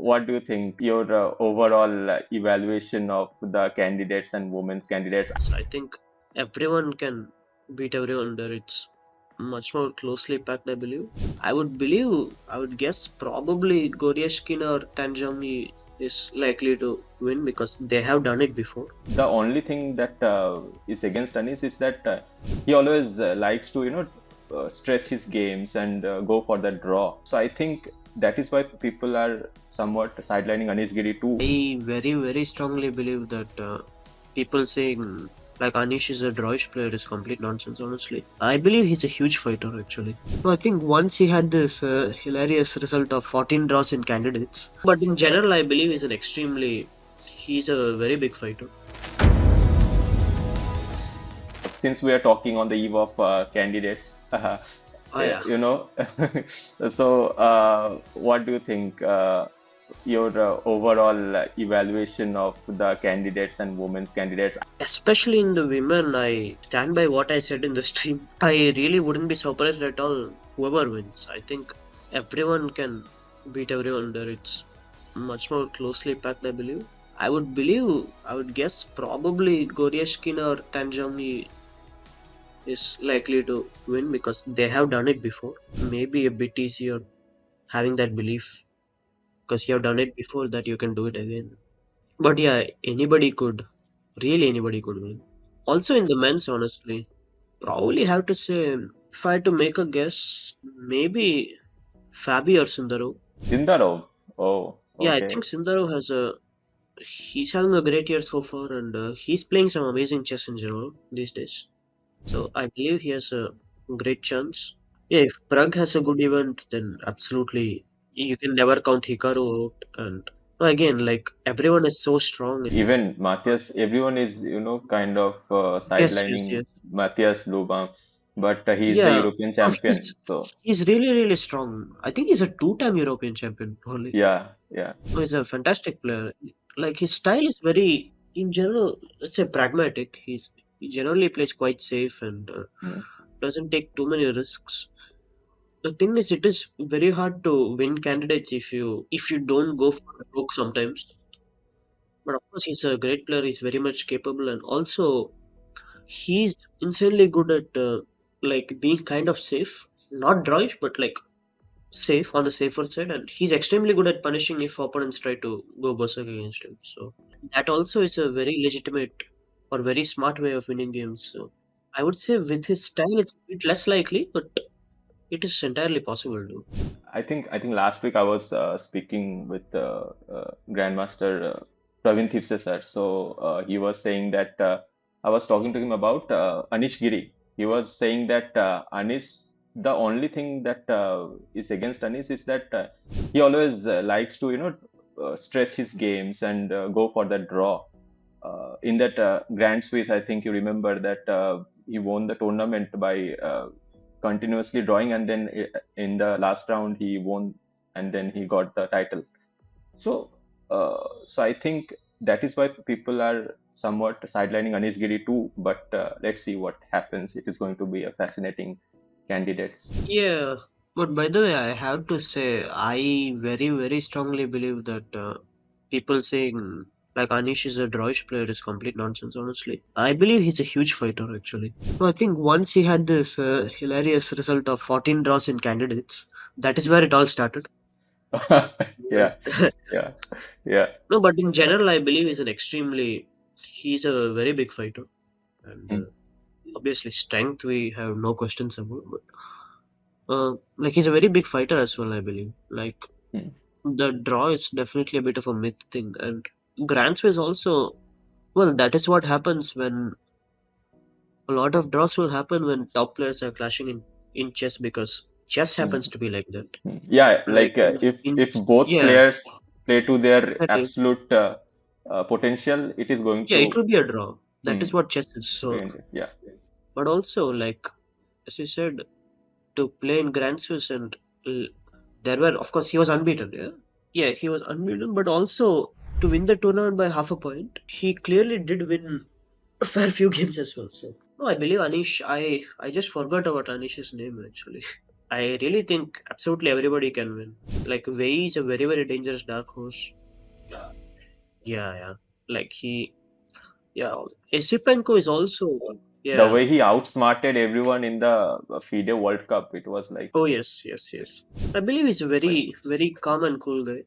what do you think your overall evaluation of the candidates and women's candidates? So I think everyone can beat everyone there. It's much more closely packed, I believe. I would guess probably Goryashkin or Tanjami is likely to win because they have done it before. The only thing that is against Anis is that he always likes to, stretch his games and go for the draw. So I think that is why people are somewhat sidelining Anish Giri too. I very, very strongly believe that people saying like Anish is a Drawish player is complete nonsense, honestly. I believe he's a huge fighter, actually. So I think once he had this hilarious result of 14 draws in candidates. But in general, I believe he's a very big fighter. Since we are talking on the eve of candidates, Oh, yeah. so what do you think your overall evaluation of the candidates and women's candidates? Especially in the women, I stand by what I said in the stream. I really wouldn't be surprised at all whoever wins. I think everyone can beat everyone there. It's much more closely packed, I believe. I would guess probably Goryashkin or Tanjami is likely to win because they have done it before. Maybe a bit easier having that belief because you have done it before that you can do it again. But yeah, anybody could win. Also in the men's, honestly, probably have to say, if I had to make a guess, maybe Fabi or Sundaro. Sindarov. Oh, Yeah, I okay. think Sundaro he's having a great year so far and he's playing some amazing chess in general these days. So I believe he has a great chance. Yeah, if Prague has a good event, then absolutely you can never count Hikaru out. And again, like everyone is so strong. Even Matthias, everyone is, kind of Yes, yes, sidelining yes. Matthias Luba, but he is the Yeah, European no, champion. So, he's really really strong. I think he's a two-time European champion. Only. yeah, yeah. No, he's a fantastic player. Like his style is very, in general, let's say pragmatic. He generally plays quite safe and Mm. doesn't take too many risks. The thing is, it is very hard to win candidates if you don't go for the broke sometimes. But of course, he's a great player. He's very much capable, and also he's insanely good at like being kind of safe, not drawish, but like safe on the safer side. And he's extremely good at punishing if opponents try to go berserk against him. So that also is a very legitimate or very smart way of winning games. So I would say with his style, it's a bit less likely, but it is entirely possible to. I think last week I was speaking with Grandmaster Pravin Thipse sir. So he was saying that I was talking to him about Anish Giri. He was saying that Anish, the only thing that is against Anish is that he always likes to, stretch his games and go for the draw. In that Grand Swiss, I think you remember that he won the tournament by continuously drawing, and then in the last round he won, and then he got the title. So I think that is why people are somewhat sidelining Anish Giri too. But let's see what happens. It is going to be a fascinating candidates. Yeah, but by the way, I have to say, I very, very strongly believe that people saying like Anish is a Drawish player is complete nonsense, honestly. I believe he's a huge fighter, actually. So I think once he had this hilarious result of 14 draws in candidates, that is where it all started. Yeah, yeah, yeah. No, but in general, I believe he's a very big fighter. And Mm, obviously, strength we have no questions about. But like he's a very big fighter as well, I believe. Like mm. the draw is definitely a bit of a myth thing, and Grand Swiss also. Well, that is what happens when a lot of draws will happen when top players are clashing in chess because chess happens Mm. to be like that. Yeah, Like like if both yeah, players play to their exactly. absolute potential, it is going Yeah, it to will be a draw. That is mm, what chess is. So, yeah. but also like as you said, to play in Grand Swiss and uh, there were of course he was unbeaten. Yeah, he was unbeaten, but also to win the tournament by half a point, he clearly did win a fair few games as well. So no, I believe Anish. I just forgot about Anish's name actually. I really think absolutely everybody can win. Like Wei is a very very dangerous dark horse. Yeah, yeah. Like yeah. Esipenko is also, The yeah. way he outsmarted everyone in the FIDE World Cup, it was like Oh yes, yes, yes. I believe he's a very very calm and cool guy.